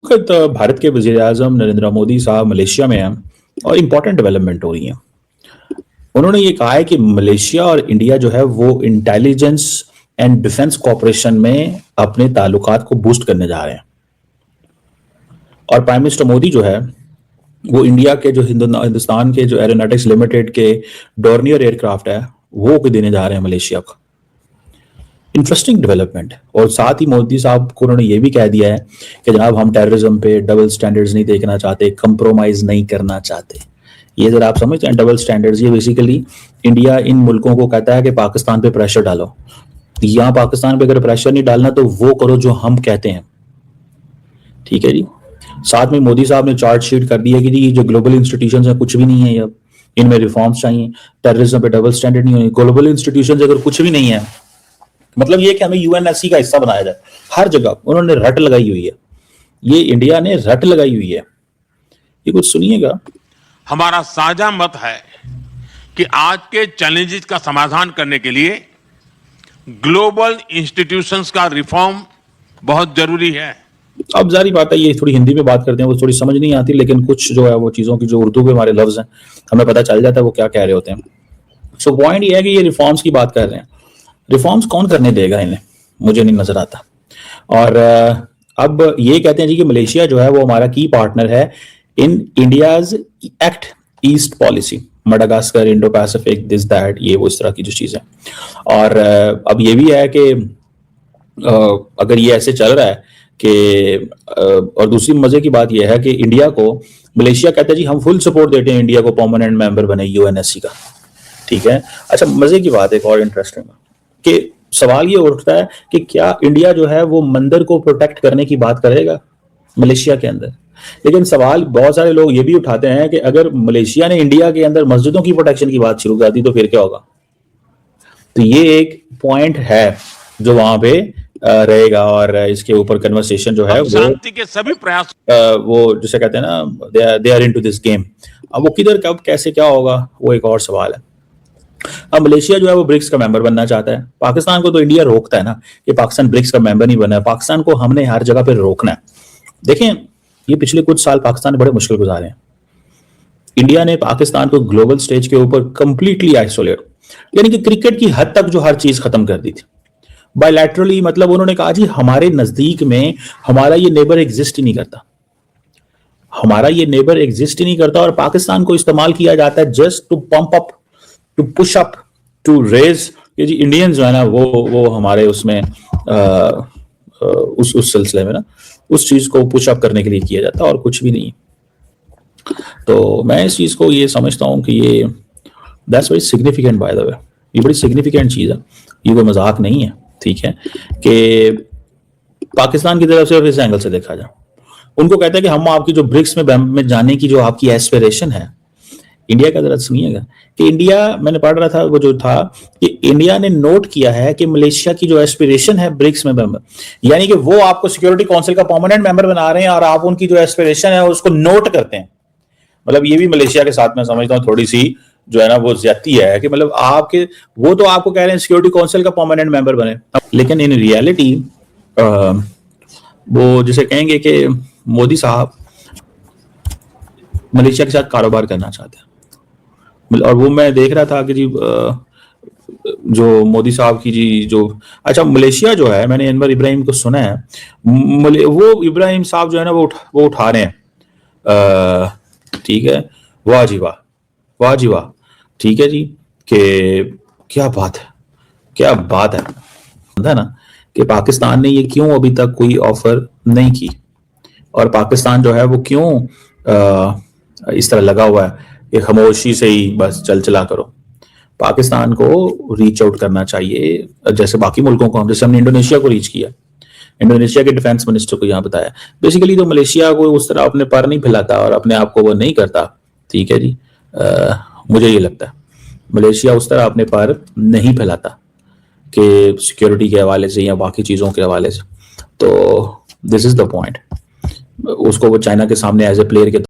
वक्त भारत के वज़ीर-ए-आज़म नरेंद्र मोदी साहब मलेशिया में हैं और इम्पोर्टेंट डेवलपमेंट हो रही है। उन्होंने ये कहा है कि मलेशिया और इंडिया जो है वो इंटेलिजेंस एंड डिफेंस कोऑपरेशन में अपने ताल्लुकात को बूस्ट करने जा रहे हैं। और प्राइम मिनिस्टर मोदी जो है वो इंडिया के जो हिंदुस्तान के जो एरोनॉटिक्स लिमिटेड के डॉर्नियर एयरक्राफ्ट है वो देने जा रहे हैं मलेशिया को। Interesting development. और साथ ही मोदी साहब को उन्होंने ये भी कह दिया है कि जनाब हम टेररिज्म पे डबल स्टैंडर्ड्स नहीं देखना चाहते, कंप्रोमाइज नहीं करना चाहते। ये जरा आप समझते हैं डबल स्टैंडर्ड्स, ये बेसिकली इंडिया इन मुल्कों को कहता है कि पाकिस्तान पे प्रेशर डालो। यहाँ पाकिस्तान पे अगर प्रेशर नहीं डालना तो वो करो जो हम कहते हैं। ठीक है जी। साथ में मोदी साहब ने चार्ट शीट कर दी है कि जी जो ग्लोबल इंस्टीट्यूशंस हैं कुछ भी नहीं है, अब इनमें रिफॉर्म्स चाहिए, टेररिज्म पे डबल स्टैंडर्ड नहीं होनी। ग्लोबल इंस्टीट्यूशंस अगर कुछ भी नहीं है मतलब ये कि हमें यूएनएससी का हिस्सा बनाया जाए। हर जगह उन्होंने रट लगाई हुई है, ये इंडिया ने रट लगाई हुई है। ये कुछ सुनिएगा। हमारा साझा मत है कि आज के चैलेंजेस का समाधान करने के लिए ग्लोबल इंस्टीट्यूशंस का रिफॉर्म बहुत जरूरी है। अब जारी बात है ये थोड़ी हिंदी में बात करते हैं, वो थोड़ी समझ नहीं आती, लेकिन कुछ जो है वो चीज़ों की जो उर्दू में हमारे लफ्ज़ हैं हमें पता चल जाता है वो क्या कह रहे होते हैं। सो पॉइंट ये है कि ये रिफॉर्म्स की बात कर रहे हैं। रिफॉर्म्स कौन करने देगा इन्हें, मुझे नहीं नजर आता। और अब ये कहते हैं जी कि मलेशिया जो है वो हमारा की पार्टनर है in India's act east policy, Madagascar, Indo Pacific, this that, ये वो इस तरह की जो चीज़ है। और अब ये भी है कि अगर ये ऐसे चल रहा है कि और दूसरी मजे की बात यह है कि इंडिया को मलेशिया कहता है जी हम फुल सपोर्ट देते हैं इंडिया को परमानेंट मेंबर बने यूएनएससी का। ठीक है। अच्छा, मजे की बात एक और इंटरेस्टिंग कि सवाल ये उठता है कि क्या इंडिया जो है वो मंदिर को प्रोटेक्ट करने की बात करेगा मलेशिया के अंदर। लेकिन सवाल बहुत सारे लोग ये भी उठाते हैं कि अगर मलेशिया ने इंडिया के अंदर मस्जिदों की प्रोटेक्शन की बात शुरू कर दी तो फिर क्या होगा। तो ये एक पॉइंट है जो वहां पे रहेगा और इसके ऊपर कन्वर्सेशन जो है वो शांति के सभी प्रयास वो जिसे कहते हैं ना they are into this game. अब वो किधर कब कैसे क्या होगा वो एक और सवाल है। अब मलेशिया जो है वो ब्रिक्स का मेंबर बनना चाहता है। पाकिस्तान को तो इंडिया रोकता है ना कि पाकिस्तान ब्रिक्स का मेंबर नहीं बना है। पाकिस्तान को हमने हर जगह पर रोकना है। देखें ये पिछले कुछ साल पाकिस्तान ने बड़े मुश्किल गुजारे हैं। इंडिया ने पाकिस्तान को ग्लोबल स्टेज के ऊपर कंप्लीटली आइसोलेट, यानी कि क्रिकेट की हद तक जो हर चीज खत्म कर दी थी बायलैटरली। मतलब उन्होंने कहा जी हमारे नजदीक में हमारा ये नेबर एग्जिस्ट ही नहीं करता, हमारा ये नेबर एग्जिस्ट ही नहीं करता और पाकिस्तान को इस्तेमाल किया जाता है just to pump up, to push up, to raise. ये जी इंडियंस जो है ना वो हमारे उसमें उस सिलसिले में ना उस चीज को पुश अप करने के लिए किया जाता है और कुछ भी नहीं। तो मैं इस चीज को ये समझता हूं कि ये that's very significant by the way, ये बड़ी सिग्निफिकेंट चीज है, ये कोई मजाक नहीं है। ठीक है कि पाकिस्तान की तरफ से इस एंगल से देखा जाए, उनको कहता है कि हम आपकी जो ब्रिक्स में जाने की जो आपकी एस्पिरेशन है, इंडिया का जरा सुनिएगा कि इंडिया, मैंने पढ़ रहा था वो जो था कि इंडिया ने नोट किया है कि मलेशिया की जो एस्पिरेशन है ब्रिक्स में मेंबर, यानी कि वो आपको सिक्योरिटी काउंसिल का परमानेंट मेंबर बना रहे हैं और आप उनकी जो एस्पिरेशन है उसको नोट करते हैं। मतलब ये भी मलेशिया के साथ मैं समझता हूँ थोड़ी सी जो है ना वो ज्यादती है कि मतलब आपके वो तो आपको कह रहे हैं सिक्योरिटी काउंसिल का परमानेंट मेंबर बने, लेकिन इन रियलिटी वो जिसे कहेंगे कि मोदी साहब मलेशिया के साथ कारोबार करना चाहते हैं। और वो मैं देख रहा था कि जी जो मोदी साहब की जी जो अच्छा मलेशिया जो है, मैंने अनवर इब्राहिम को सुना है, वो इब्राहिम साहब जो है ना वो उठा रहे हैं। ठीक है, वाह जी वाह, वाह जी वाह। ठीक है जी कि क्या बात है, क्या बात है ना कि पाकिस्तान ने ये क्यों अभी तक कोई ऑफर नहीं की और पाकिस्तान जो है वो क्यों इस तरह लगा हुआ है कि खामोशी से ही बस चला करो। पाकिस्तान को रीच आउट करना चाहिए जैसे बाकी मुल्कों को, जैसे हमने इंडोनेशिया को रीच किया, इंडोनेशिया के डिफेंस मिनिस्टर को यहाँ बताया। बेसिकली तो मलेशिया को उस तरह अपने पर नहीं फैलाता और अपने आप को वो नहीं करता। ठीक है जी, मुझे ये लगता है मलेशिया उस तरह अपने पर नहीं फैलाता कि सिक्योरिटी के हवाले से या बाकी चीज़ों के हवाले से। तो दिस इज द पॉइंट, उसको वो चाइना के सामने एज ए प्लेयर के